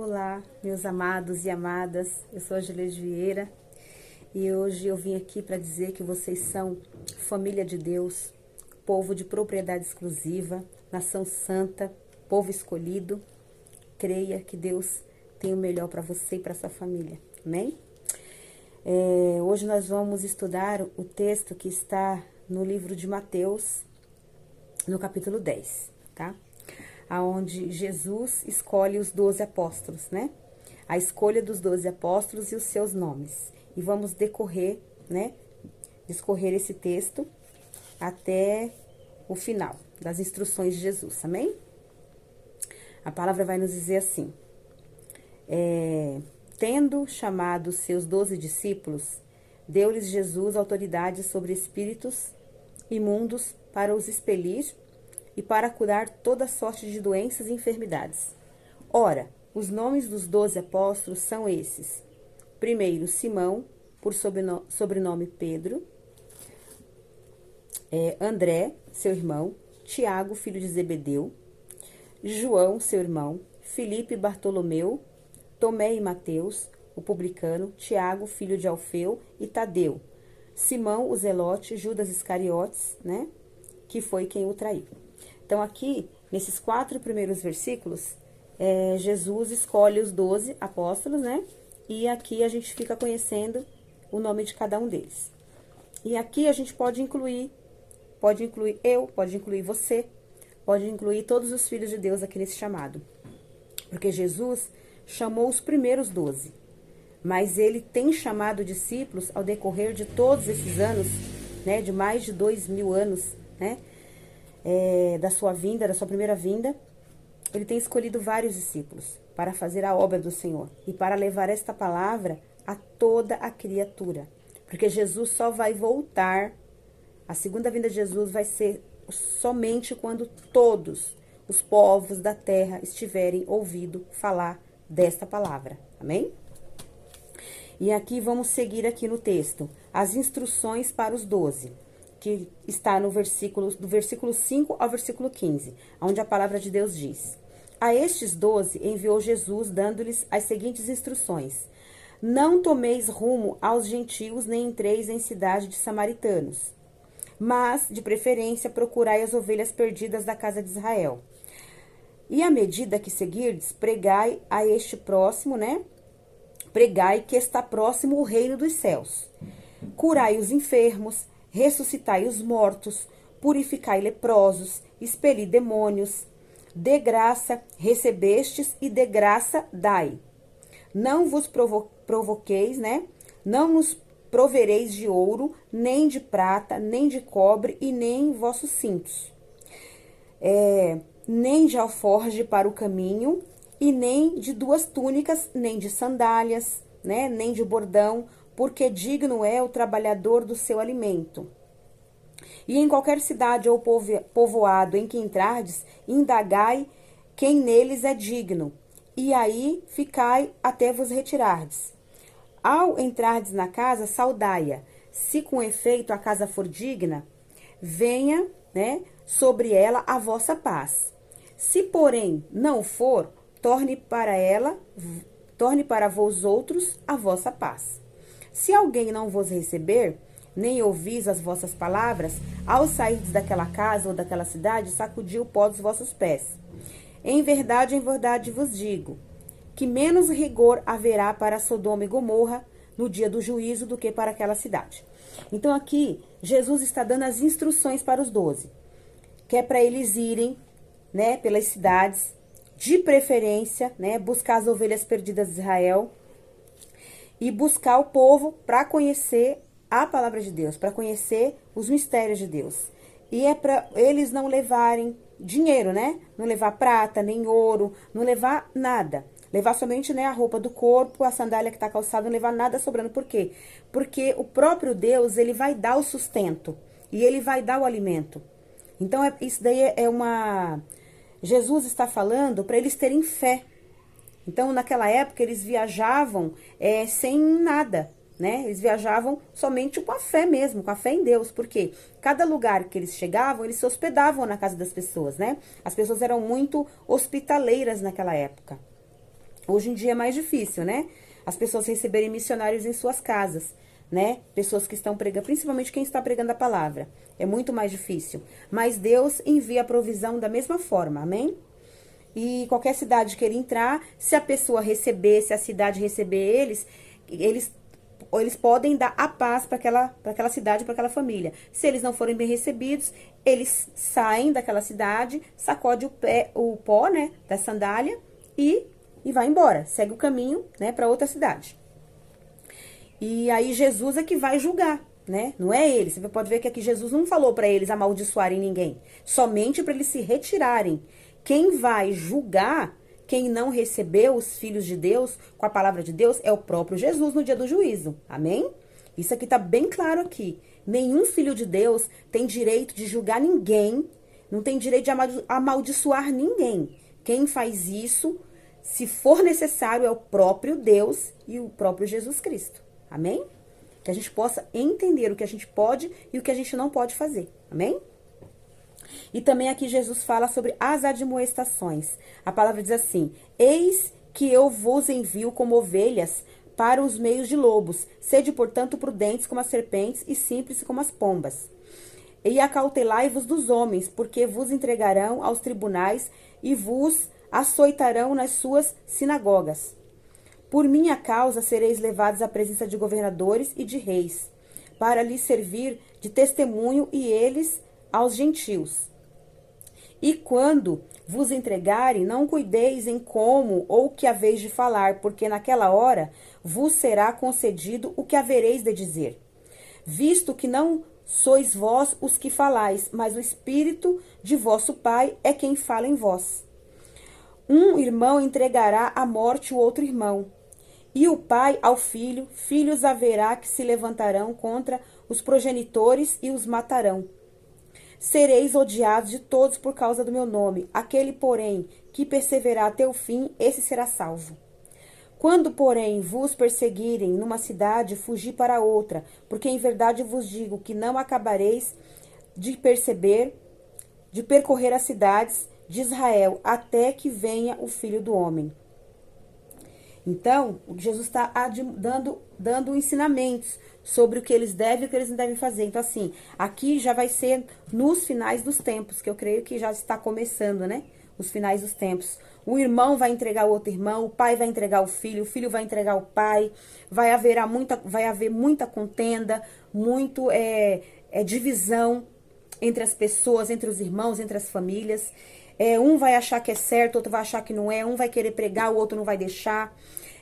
Olá, meus amados e amadas, eu sou a Gileide Vieira e hoje eu vim aqui para dizer que vocês são família de Deus, povo de propriedade exclusiva, nação santa, povo escolhido. Creia que Deus tem o melhor para você e para sua família, amém? Hoje nós vamos estudar o texto que está no livro de Mateus, no capítulo 10, tá? Aonde Jesus escolhe os 12 apóstolos, né? A escolha dos 12 apóstolos e os seus nomes. E vamos discorrer esse texto até o final das instruções de Jesus, amém? A palavra vai nos dizer assim: tendo chamado seus 12 discípulos, deu-lhes Jesus autoridade sobre espíritos imundos para os expelir e para curar toda sorte de doenças e enfermidades. Ora, os nomes dos 12 apóstolos são esses. Primeiro, Simão, por sobrenome Pedro, André, seu irmão, Tiago, filho de Zebedeu, João, seu irmão, Filipe e Bartolomeu, Tomé e Mateus, o publicano, Tiago, filho de Alfeu e Tadeu, Simão, o zelote, Judas Iscariotes, né, que foi quem o traiu. Então, aqui, nesses 4 primeiros versículos, Jesus escolhe os 12 apóstolos, né? E aqui a gente fica conhecendo o nome de cada um deles. E aqui a gente pode incluir eu, pode incluir você, pode incluir todos os filhos de Deus aqui nesse chamado. Porque Jesus chamou os primeiros 12, mas ele tem chamado discípulos ao decorrer de todos esses anos, né? De mais de 2000 anos, né? Da sua vinda, da sua primeira vinda, ele tem escolhido vários discípulos para fazer a obra do Senhor e para levar esta palavra a toda a criatura, porque Jesus só vai voltar, a segunda vinda de Jesus vai ser somente quando todos os povos da terra estiverem ouvindo falar desta palavra, amém? E aqui vamos seguir aqui no texto, as instruções para os 12, que está do versículo 5 ao versículo 15, onde a palavra de Deus diz: a estes 12 enviou Jesus, dando-lhes as seguintes instruções: não tomeis rumo aos gentios, nem entreis em cidade de samaritanos, mas, de preferência, procurai as ovelhas perdidas da casa de Israel. E à medida que seguirdes, pregai a este próximo, né? Pregai que está próximo o reino dos céus. Curai os enfermos, ressuscitai os mortos, purificai leprosos, expeli demônios. De graça recebestes e de graça dai. Não vos provoqueis, né? Não nos provereis de ouro, nem de prata, nem de cobre, e nem vossos cintos. Nem de alforje para o caminho, e nem de 2 túnicas, nem de sandálias, né? Nem de bordão, porque digno é o trabalhador do seu alimento. E em qualquer cidade ou povoado em que entrardes, indagai quem neles é digno, e aí ficai até vos retirardes. Ao entrardes na casa, saudai-a. Se com efeito a casa for digna, venha, né, sobre ela a vossa paz. Se, porém, não for, torne para vós outros a vossa paz. Se alguém não vos receber, nem ouvis as vossas palavras, ao sairdes daquela casa ou daquela cidade, sacudi o pó dos vossos pés. Em verdade vos digo, que menos rigor haverá para Sodoma e Gomorra no dia do juízo do que para aquela cidade. Então aqui, Jesus está dando as instruções para os 12, que é para eles irem, né, pelas cidades, de preferência, né, buscar as ovelhas perdidas de Israel, e buscar o povo para conhecer a palavra de Deus, para conhecer os mistérios de Deus. E é para eles não levarem dinheiro, né? Não levar prata, nem ouro, não levar nada. Levar somente, né, a roupa do corpo, a sandália que está calçada, não levar nada sobrando. Por quê? Porque o próprio Deus, ele vai dar o sustento e ele vai dar o alimento. Então, isso daí Jesus está falando para eles terem fé. Então, naquela época, eles viajavam sem nada, né? Eles viajavam somente com a fé mesmo, com a fé em Deus, porque cada lugar que eles chegavam, eles se hospedavam na casa das pessoas, né? As pessoas eram muito hospitaleiras naquela época. Hoje em dia é mais difícil, né? As pessoas receberem missionários em suas casas, né? Pessoas que estão pregando, principalmente quem está pregando a palavra. É muito mais difícil. Mas Deus envia a provisão da mesma forma, amém? E qualquer cidade que ele entrar, se a pessoa receber, se a cidade receber eles podem dar a paz para aquela cidade, para aquela família. Se eles não forem bem recebidos, eles saem daquela cidade, sacode o pó, né, da sandália e vai embora. Segue o caminho, né, para outra cidade. E aí Jesus é que vai julgar, né? Não é ele. Você pode ver que aqui Jesus não falou para eles amaldiçoarem ninguém, somente para eles se retirarem. Quem vai julgar quem não recebeu os filhos de Deus com a palavra de Deus é o próprio Jesus no dia do juízo. Amém? Isso aqui tá bem claro aqui. Nenhum filho de Deus tem direito de julgar ninguém, não tem direito de amaldiçoar ninguém. Quem faz isso, se for necessário, é o próprio Deus e o próprio Jesus Cristo. Amém? Que a gente possa entender o que a gente pode e o que a gente não pode fazer. Amém? E também aqui Jesus fala sobre as admoestações. A palavra diz assim: eis que eu vos envio como ovelhas para os meios de lobos. Sede, portanto, prudentes como as serpentes e simples como as pombas. E acautelai-vos dos homens, porque vos entregarão aos tribunais e vos açoitarão nas suas sinagogas. Por minha causa sereis levados à presença de governadores e de reis, para lhes servir de testemunho e eles aos gentios. E quando vos entregarem, não cuideis em como ou que haveis de falar, porque naquela hora vos será concedido o que havereis de dizer. Visto que não sois vós os que falais, mas o Espírito de vosso Pai é quem fala em vós. Um irmão entregará à morte o outro irmão, e o pai ao filho. Filhos haverá que se levantarão contra os progenitores e os matarão. Sereis odiados de todos por causa do meu nome. Aquele, porém, que perseverar até o fim, esse será salvo. Quando, porém, vos perseguirem numa cidade, fugi para outra, porque em verdade vos digo que não acabareis de percorrer as cidades de Israel, até que venha o Filho do Homem. Então, Jesus está dando ensinamentos sobre o que eles devem e o que eles não devem fazer. Então, assim, aqui já vai ser nos finais dos tempos, que eu creio que já está começando, né? Os finais dos tempos. O irmão vai entregar o outro irmão, o pai vai entregar o filho vai entregar o pai. Vai haver muita contenda, divisão entre as pessoas, entre os irmãos, entre as famílias. Um vai achar que é certo, outro vai achar que não é. Um vai querer pregar, o outro não vai deixar.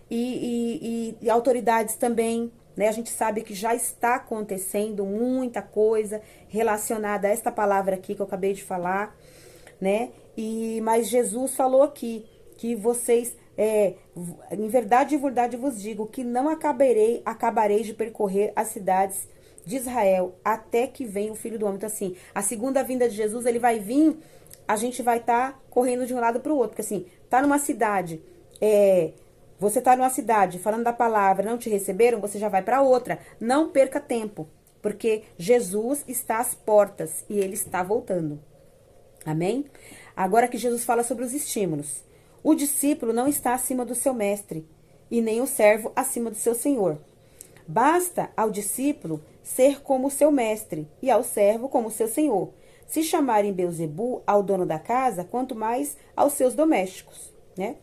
E autoridades também, né? A gente sabe que já está acontecendo muita coisa relacionada a esta palavra aqui que eu acabei de falar, né? Mas Jesus falou aqui que vocês, em verdade vos digo, que não acabareis de percorrer as cidades de Israel até que venha o Filho do Homem. Então, assim, a segunda vinda de Jesus, ele vai vir, a gente vai estar correndo de um lado para o outro. Porque, assim, tá numa cidade, você tá numa cidade falando da palavra, não te receberam, você já vai para outra. Não perca tempo, porque Jesus está às portas e ele está voltando. Amém? Agora que Jesus fala sobre os estímulos. O discípulo não está acima do seu mestre, e nem o servo acima do seu senhor. Basta ao discípulo ser como o seu mestre, e ao servo como o seu senhor. Se chamarem Beelzebu ao dono da casa, quanto mais aos seus domésticos, né?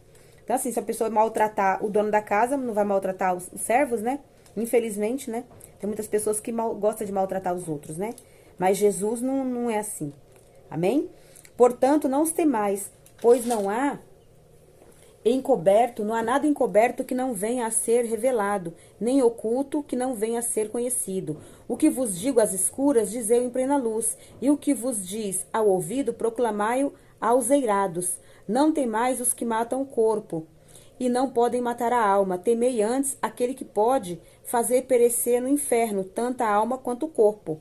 Então, assim, se a pessoa maltratar o dono da casa, não vai maltratar os servos, né? Infelizmente, né? Tem muitas pessoas que gostam de maltratar os outros, né? Mas Jesus não é assim. Amém? Portanto, não os temais, pois não há nada encoberto que não venha a ser revelado, nem oculto que não venha a ser conhecido. O que vos digo às escuras, dizei em plena luz, e o que vos diz ao ouvido, proclamai-o aos eirados. Não temais os que matam o corpo, e não podem matar a alma. Temei antes aquele que pode fazer perecer no inferno tanto a alma quanto o corpo.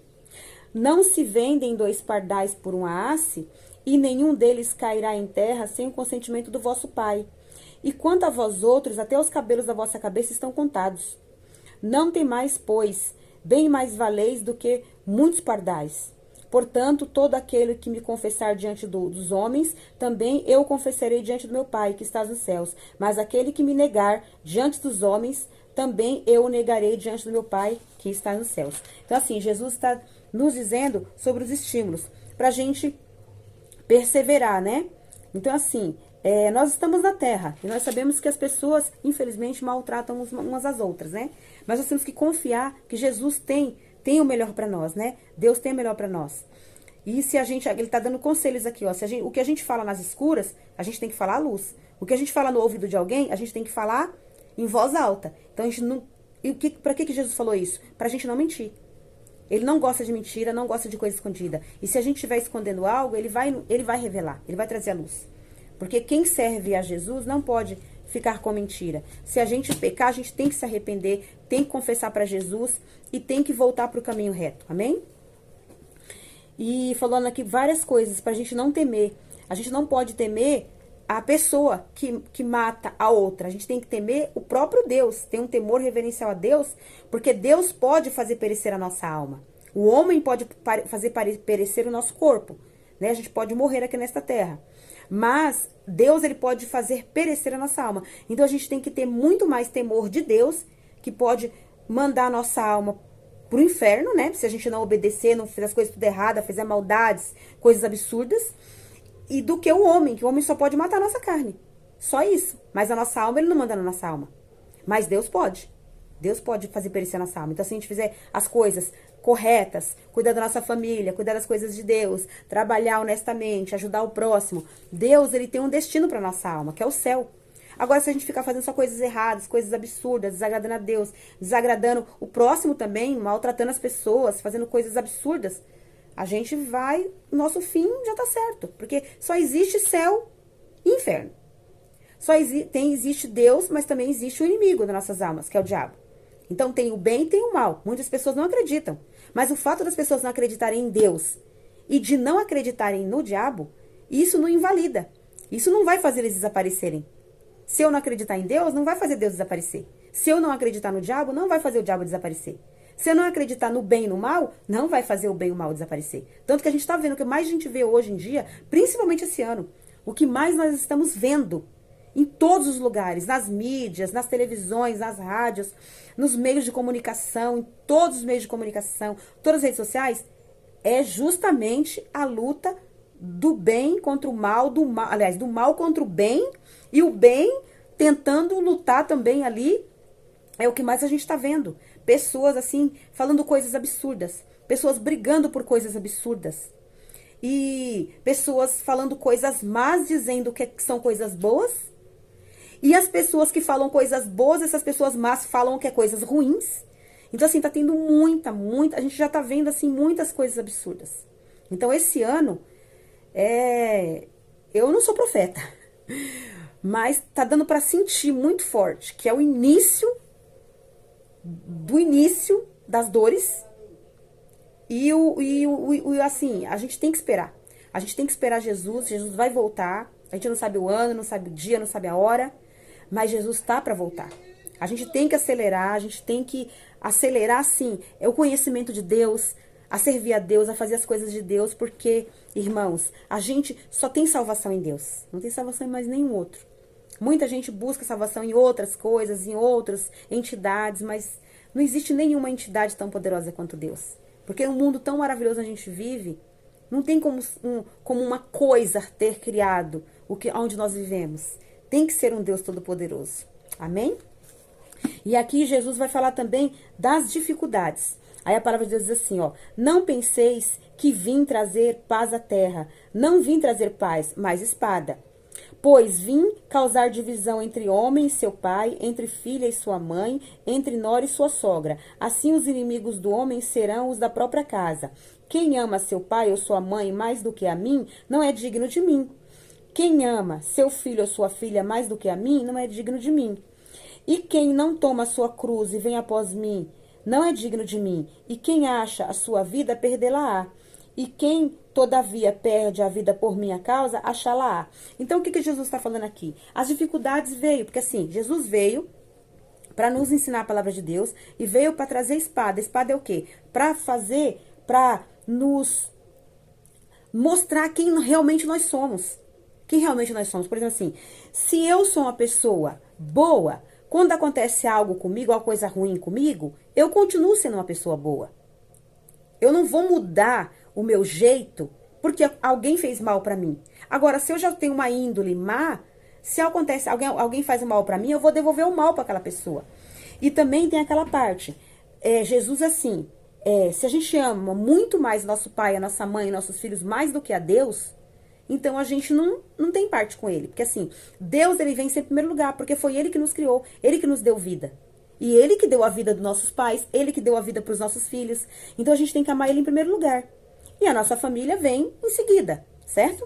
Não se vendem 2 pardais por uma haste, e nenhum deles cairá em terra sem o consentimento do vosso Pai. E quanto a vós outros, até os cabelos da vossa cabeça estão contados. Não temais, pois, bem mais valeis do que muitos pardais. Portanto, todo aquele que me confessar diante dos homens, também eu confessarei diante do meu Pai, que está nos céus. Mas aquele que me negar diante dos homens, também eu o negarei diante do meu Pai, que está nos céus. Então, assim, Jesus está nos dizendo sobre os estímulos, para a gente perseverar, né? Então, assim, nós estamos na Terra e nós sabemos que as pessoas, infelizmente, maltratam umas às outras, né? Mas nós temos que confiar que Jesus tem o melhor para nós, né? Deus tem o melhor para nós. E se a gente, ele tá dando conselhos aqui, ó. O que a gente fala nas escuras, a gente tem que falar à luz. O que a gente fala no ouvido de alguém, a gente tem que falar em voz alta. Então a gente não. E para que Jesus falou isso? Pra gente não mentir. Ele não gosta de mentira, não gosta de coisa escondida. E se a gente estiver escondendo algo, ele vai revelar, ele vai trazer a luz. Porque quem serve a Jesus não pode ficar com mentira. Se a gente pecar, a gente tem que se arrepender, tem que confessar para Jesus e tem que voltar para o caminho reto. Amém? E falando aqui várias coisas para a gente não temer. A gente não pode temer a pessoa que mata a outra. A gente tem que temer o próprio Deus. Tem um temor reverencial a Deus, porque Deus pode fazer perecer a nossa alma. O homem pode fazer perecer o nosso corpo, né? A gente pode morrer aqui nesta terra. Mas Deus, ele pode fazer perecer a nossa alma. Então a gente tem que ter muito mais temor de Deus, que pode mandar a nossa alma pro inferno, né? Se a gente não obedecer, não fizer as coisas tudo errado, fizer maldades, coisas absurdas. E do que o homem, que o homem só pode matar a nossa carne. Só isso. Mas a nossa alma, ele não manda na nossa alma. Mas Deus pode. Deus pode fazer perecer a nossa alma. Então, se a gente fizer as coisas corretas, cuidar da nossa família, cuidar das coisas de Deus, trabalhar honestamente, ajudar o próximo, Deus, ele tem um destino para nossa alma, que é o céu. Agora, se a gente ficar fazendo só coisas erradas, coisas absurdas, desagradando a Deus, desagradando o próximo também, maltratando as pessoas, fazendo coisas absurdas, a gente vai, nosso fim já tá certo. Porque só existe céu e inferno. Existe Deus, mas também existe o inimigo das nossas almas, que é o diabo. Então tem o bem e tem o mal. Muitas pessoas não acreditam. Mas o fato das pessoas não acreditarem em Deus e de não acreditarem no diabo, isso não invalida. Isso não vai fazer eles desaparecerem. Se eu não acreditar em Deus, não vai fazer Deus desaparecer. Se eu não acreditar no diabo, não vai fazer o diabo desaparecer. Se eu não acreditar no bem e no mal, não vai fazer o bem e o mal desaparecer. Tanto que a gente está vendo, o que mais a gente vê hoje em dia, principalmente esse ano, o que mais nós estamos vendo em todos os lugares, nas mídias, nas televisões, nas rádios, nos meios de comunicação, em todos os meios de comunicação, todas as redes sociais, é justamente a luta do bem contra o mal, do mal contra o bem, e o bem tentando lutar também ali, é o que mais a gente está vendo. Pessoas assim, falando coisas absurdas, pessoas brigando por coisas absurdas, e pessoas falando coisas más, dizendo que são coisas boas. E as pessoas que falam coisas boas, essas pessoas más falam que é coisas ruins. Então, assim, tá tendo muita, a gente já tá vendo, assim, muitas coisas absurdas. Então, esse ano, eu não sou profeta, mas tá dando pra sentir muito forte, que é o início das dores. Assim, a gente tem que esperar. A gente tem que esperar Jesus vai voltar. A gente não sabe o ano, não sabe o dia, não sabe a hora. Mas Jesus está para voltar. A gente tem que acelerar, sim, é o conhecimento de Deus, a servir a Deus, a fazer as coisas de Deus, porque, irmãos, a gente só tem salvação em Deus, não tem salvação em mais nenhum outro. Muita gente busca salvação em outras coisas, em outras entidades, mas não existe nenhuma entidade tão poderosa quanto Deus. Porque um mundo tão maravilhoso a gente vive, não tem como uma coisa ter criado onde nós vivemos. Tem que ser um Deus todo-poderoso. Amém? E aqui Jesus vai falar também das dificuldades. Aí a palavra de Deus diz assim, ó: não penseis que vim trazer paz à terra. Não vim trazer paz, mas espada. Pois vim causar divisão entre homem e seu pai, entre filha e sua mãe, entre nora e sua sogra. Assim os inimigos do homem serão os da própria casa. Quem ama seu pai ou sua mãe mais do que a mim, não é digno de mim. Quem ama seu filho ou sua filha mais do que a mim, não é digno de mim. E quem não toma a sua cruz e vem após mim, não é digno de mim. E quem acha a sua vida, perdê-la-á. E quem, todavia, perde a vida por minha causa, achá-la-á. Então, o que Jesus está falando aqui? As dificuldades veio, porque assim, Jesus veio para nos ensinar a palavra de Deus e veio para trazer espada. Espada é o quê? Para nos mostrar quem realmente nós somos. Quem realmente nós somos. Por exemplo assim, se eu sou uma pessoa boa, quando acontece algo comigo, alguma coisa ruim comigo, eu continuo sendo uma pessoa boa. Eu não vou mudar o meu jeito porque alguém fez mal pra mim. Agora, se eu já tenho uma índole má, se acontece, alguém faz mal pra mim, eu vou devolver o mal pra aquela pessoa. E também tem aquela parte, Jesus assim, se a gente ama muito mais nosso pai, a nossa mãe, nossos filhos, mais do que a Deus, então a gente não tem parte com ele. Porque assim, Deus ele vem sempre em primeiro lugar, porque foi ele que nos criou, ele que nos deu vida. E ele que deu a vida dos nossos pais, ele que deu a vida para os nossos filhos. Então a gente tem que amar ele em primeiro lugar. E a nossa família vem em seguida, certo?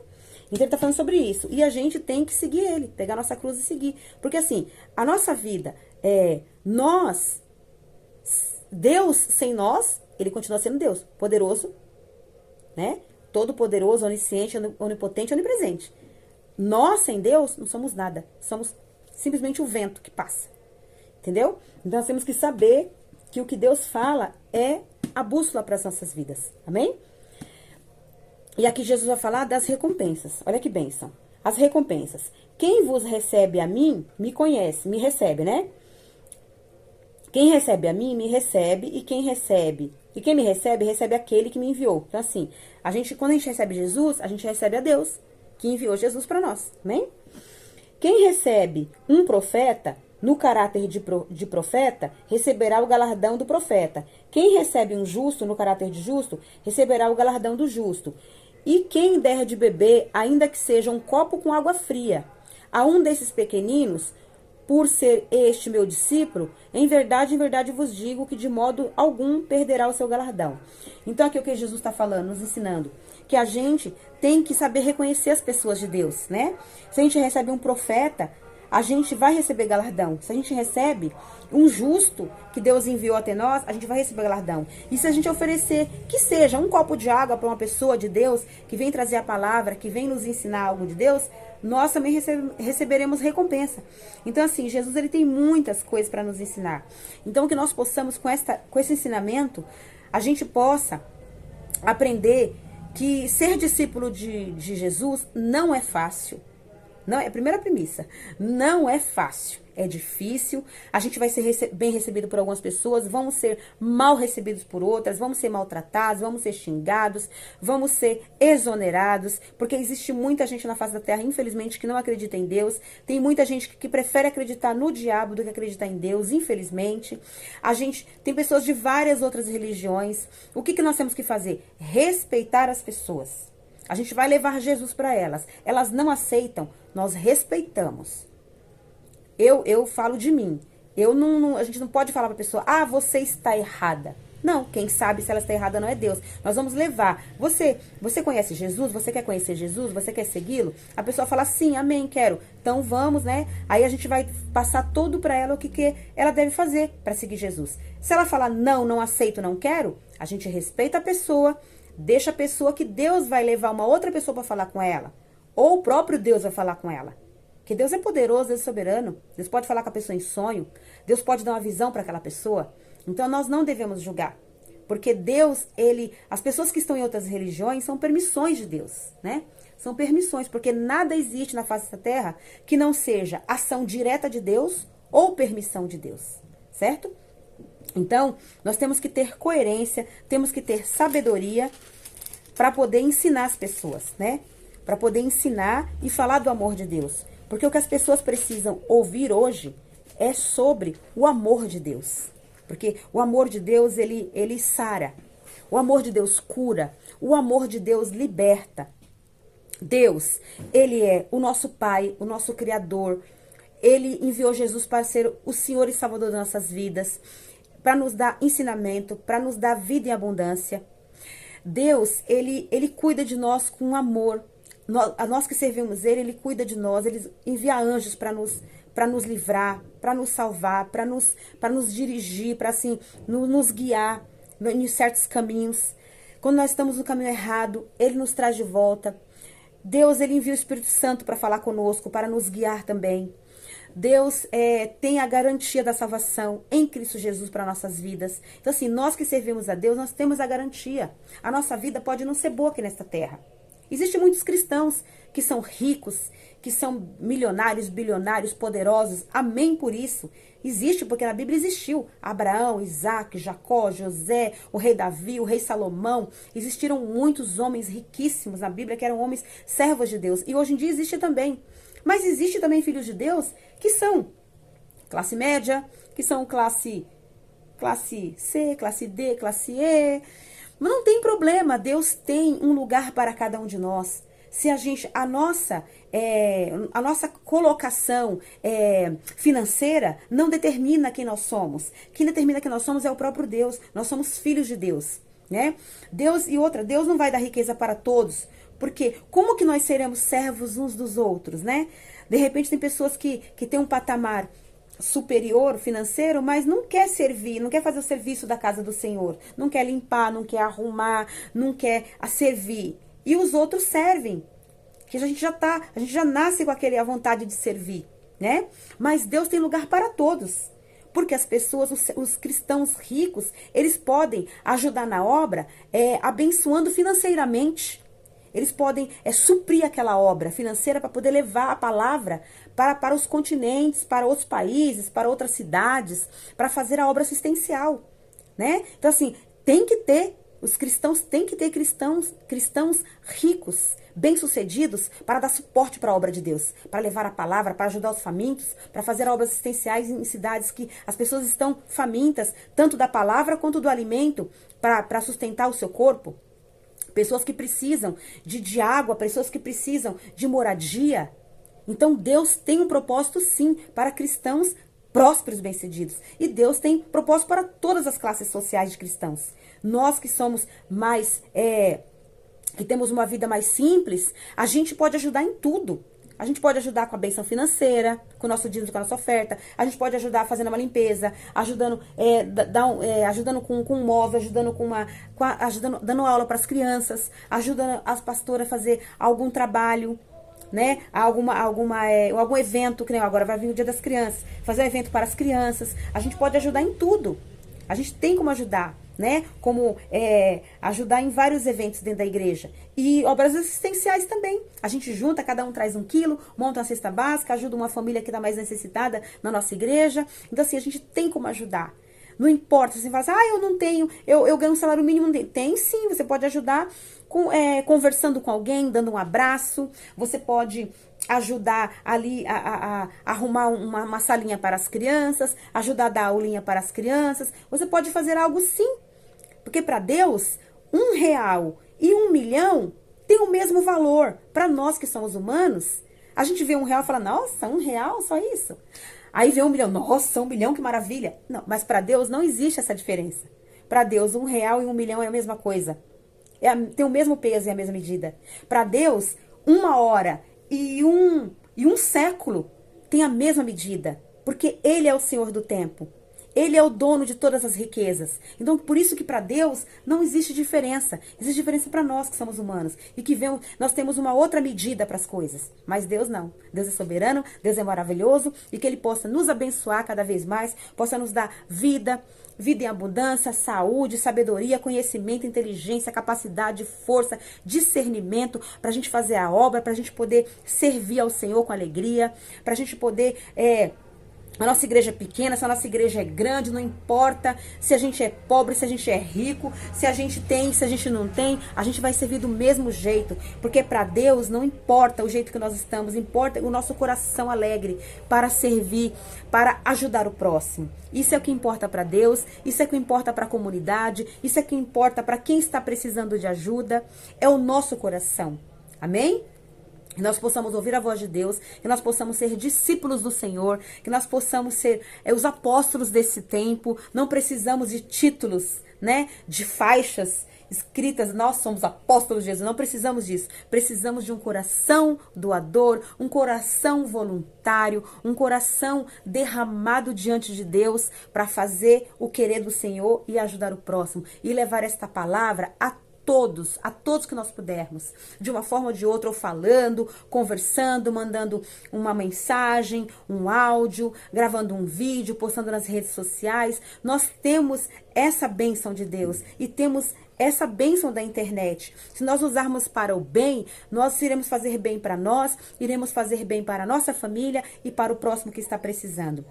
Então ele tá falando sobre isso. E a gente tem que seguir ele, pegar a nossa cruz e seguir. Porque assim, a nossa vida, Deus sem nós, ele continua sendo Deus. Poderoso, né? Todo poderoso, onisciente, onipotente, onipresente. Nós sem Deus não somos nada. Somos simplesmente o vento que passa. Entendeu? Então, nós temos que saber que o que Deus fala é a bússola para as nossas vidas. Amém? E aqui Jesus vai falar das recompensas. Olha que bênção. As recompensas. Quem vos recebe a mim, me conhece. Me recebe, né? Quem recebe a mim, me recebe. E quem me recebe, recebe aquele que me enviou. Então, assim, quando a gente recebe Jesus, a gente recebe a Deus, que enviou Jesus para nós. Amém? Quem recebe um profeta, no caráter de profeta, receberá o galardão do profeta. Quem recebe um justo, no caráter de justo, receberá o galardão do justo. E quem der de beber, ainda que seja um copo com água fria, a um desses pequeninos, por ser este meu discípulo, em verdade vos digo que de modo algum perderá o seu galardão. Então aqui é o que Jesus está falando, nos ensinando, que a gente tem que saber reconhecer as pessoas de Deus, né? Se a gente recebe um profeta, a gente vai receber galardão. Se a gente recebe um justo que Deus enviou até nós, a gente vai receber galardão. E se a gente oferecer, que seja um copo de água para uma pessoa de Deus, que vem trazer a palavra, que vem nos ensinar algo de Deus, nós também receberemos recompensa. Então assim, Jesus ele tem muitas coisas para nos ensinar. Então que nós possamos, com esse ensinamento, a gente possa aprender que ser discípulo de Jesus não é fácil. Não, é a primeira premissa. Não é fácil. É difícil. A gente vai ser bem recebido por algumas pessoas. Vamos ser mal recebidos por outras. Vamos ser maltratados. Vamos ser xingados. Vamos ser exonerados. Porque existe muita gente na face da terra, infelizmente, que não acredita em Deus. Tem muita gente que prefere acreditar no diabo do que acreditar em Deus, infelizmente. Tem pessoas de várias outras religiões. O que nós temos que fazer? Respeitar as pessoas. A gente vai levar Jesus para elas. Elas não aceitam, nós respeitamos. Eu falo de mim. A gente não pode falar para a pessoa, você está errada. Não, quem sabe se ela está errada não é Deus. Nós vamos levar. Você conhece Jesus? Você quer conhecer Jesus? Você quer segui-lo? A pessoa fala, sim, amém, quero. Então vamos, né? Aí a gente vai passar tudo para ela o que ela deve fazer para seguir Jesus. Se ela falar, não aceito, não quero, a gente respeita a pessoa. Deixa a pessoa que Deus vai levar uma outra pessoa para falar com ela. Ou o próprio Deus vai falar com ela. Porque Deus é poderoso, Deus é soberano. Deus pode falar com a pessoa em sonho. Deus pode dar uma visão para aquela pessoa. Então nós não devemos julgar. Porque Deus, as pessoas que estão em outras religiões são permissões de Deus, né? São permissões, porque nada existe na face da terra que não seja ação direta de Deus ou permissão de Deus, certo? Então, nós temos que ter coerência, temos que ter sabedoria para poder ensinar as pessoas, né? Para poder ensinar e falar do amor de Deus. Porque o que as pessoas precisam ouvir hoje é sobre o amor de Deus. Porque o amor de Deus, ele sara. O amor de Deus cura. O amor de Deus liberta. Deus, ele é o nosso Pai, o nosso Criador. Ele enviou Jesus para ser o Senhor e Salvador das nossas vidas, para nos dar ensinamento, para nos dar vida em abundância. Deus, ele cuida de nós com amor. Nós que servimos ele cuida de nós, ele envia anjos para nos livrar, para nos salvar, para nos dirigir, para assim, nos guiar em certos caminhos. Quando nós estamos no caminho errado, ele nos traz de volta. Deus, ele envia o Espírito Santo para falar conosco, para nos guiar também. Deus tem a garantia da salvação em Cristo Jesus para nossas vidas. Então assim, nós que servimos a Deus, nós temos a garantia. A nossa vida pode não ser boa aqui nesta terra. Existem muitos cristãos que são ricos, que são milionários, bilionários, poderosos. Amém por isso. Existe, porque na Bíblia existiu Abraão, Isaac, Jacó, José, o rei Davi, o rei Salomão. Existiram muitos homens riquíssimos na Bíblia que eram homens servos de Deus. E hoje em dia existe também. Mas existe também filhos de Deus que são classe média, que são classe C, classe D, classe E. Mas não tem problema, Deus tem um lugar para cada um de nós. Se a nossa colocação financeira não determina quem nós somos. Quem determina quem nós somos é o próprio Deus. Nós somos filhos de Deus, né? Deus não vai dar riqueza para todos. Porque como que nós seremos servos uns dos outros, né? De repente tem pessoas que têm um patamar superior financeiro, mas não quer servir, não quer fazer o serviço da casa do Senhor, não quer limpar, não quer arrumar, não quer servir. E os outros servem. Que a gente já nasce com a vontade de servir, né? Mas Deus tem lugar para todos. Porque as pessoas, os cristãos ricos, eles podem ajudar na obra abençoando financeiramente. Eles podem suprir aquela obra financeira para poder levar a palavra para os continentes, para outros países, para outras cidades, para fazer a obra assistencial, né? Então, assim, os cristãos têm que ter cristãos ricos, bem-sucedidos, para dar suporte para a obra de Deus, para levar a palavra, para ajudar os famintos, para fazer obras assistenciais em cidades que as pessoas estão famintas, tanto da palavra quanto do alimento, para sustentar o seu corpo. Pessoas que precisam de água, pessoas que precisam de moradia. Então, Deus tem um propósito, sim, para cristãos prósperos, bem-sucedidos. E Deus tem propósito para todas as classes sociais de cristãos. Nós que somos mais, que temos uma vida mais simples, a gente pode ajudar em tudo. A gente pode ajudar com a bênção financeira, com o nosso dízimo, com a nossa oferta. A gente pode ajudar fazendo uma limpeza, ajudando com um móvel, dando aula para as crianças, ajudando as pastoras a fazer algum trabalho, né? Algum evento, que nem agora vai vir o Dia das Crianças, fazer um evento para as crianças. A gente pode ajudar em tudo. A gente tem como ajudar, né? Como ajudar em vários eventos dentro da igreja. E obras assistenciais também. A gente junta, cada um traz 1 quilo, monta uma cesta básica, ajuda uma família que está mais necessitada na nossa igreja. Então, assim, a gente tem como ajudar. Não importa, você fala assim, eu não tenho, eu ganho um salário mínimo. Tem sim, você pode ajudar conversando com alguém, dando um abraço. Você pode ajudar ali a arrumar uma salinha para as crianças, ajudar a dar aulinha para as crianças. Você pode fazer algo sim. Porque para Deus, R$1 e 1 milhão tem o mesmo valor. Para nós que somos humanos, a gente vê R$1 e fala, nossa, R$1, só isso. Aí vê 1 milhão, nossa, 1 milhão, que maravilha. Não, mas para Deus não existe essa diferença. Para Deus, R$1 e 1 milhão é a mesma coisa. Tem o mesmo peso e a mesma medida. Para Deus, 1 hora e um século tem a mesma medida. Porque Ele é o Senhor do tempo. Ele é o dono de todas as riquezas. Então, por isso que para Deus não existe diferença. Existe diferença para nós que somos humanos. E que nós temos uma outra medida para as coisas. Mas Deus não. Deus é soberano, Deus é maravilhoso. E que Ele possa nos abençoar cada vez mais. Possa nos dar vida em abundância, saúde, sabedoria, conhecimento, inteligência, capacidade, força, discernimento. Para a gente fazer a obra, para a gente poder servir ao Senhor com alegria. Para a gente poder... A nossa igreja é pequena, se a nossa igreja é grande, não importa se a gente é pobre, se a gente é rico, se a gente tem, se a gente não tem, a gente vai servir do mesmo jeito, porque para Deus não importa o jeito que nós estamos, importa o nosso coração alegre para servir, para ajudar o próximo. Isso é o que importa para Deus, isso é o que importa para a comunidade, isso é o que importa para quem está precisando de ajuda, é o nosso coração. Amém? Que nós possamos ouvir a voz de Deus, que nós possamos ser discípulos do Senhor, que nós possamos ser os apóstolos desse tempo. Não precisamos de títulos, né? De faixas escritas, nós somos apóstolos de Jesus. Não precisamos disso. Precisamos de um coração doador, um coração voluntário, um coração derramado diante de Deus para fazer o querer do Senhor e ajudar o próximo. E levar esta palavra a a todos que nós pudermos, de uma forma ou de outra, ou falando, conversando, mandando uma mensagem, um áudio, gravando um vídeo, postando nas redes sociais. Nós temos essa bênção de Deus e temos essa bênção da internet. Se nós usarmos para o bem, nós iremos fazer bem para nós, iremos fazer bem para a nossa família e para o próximo que está precisando.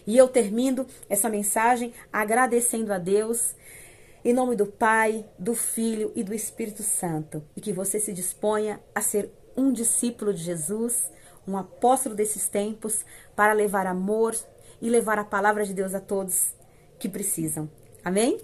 E eu termino essa mensagem agradecendo a Deus, em nome do Pai, do Filho e do Espírito Santo. E que você se disponha a ser um discípulo de Jesus, um apóstolo desses tempos, para levar amor e levar a palavra de Deus a todos que precisam. Amém?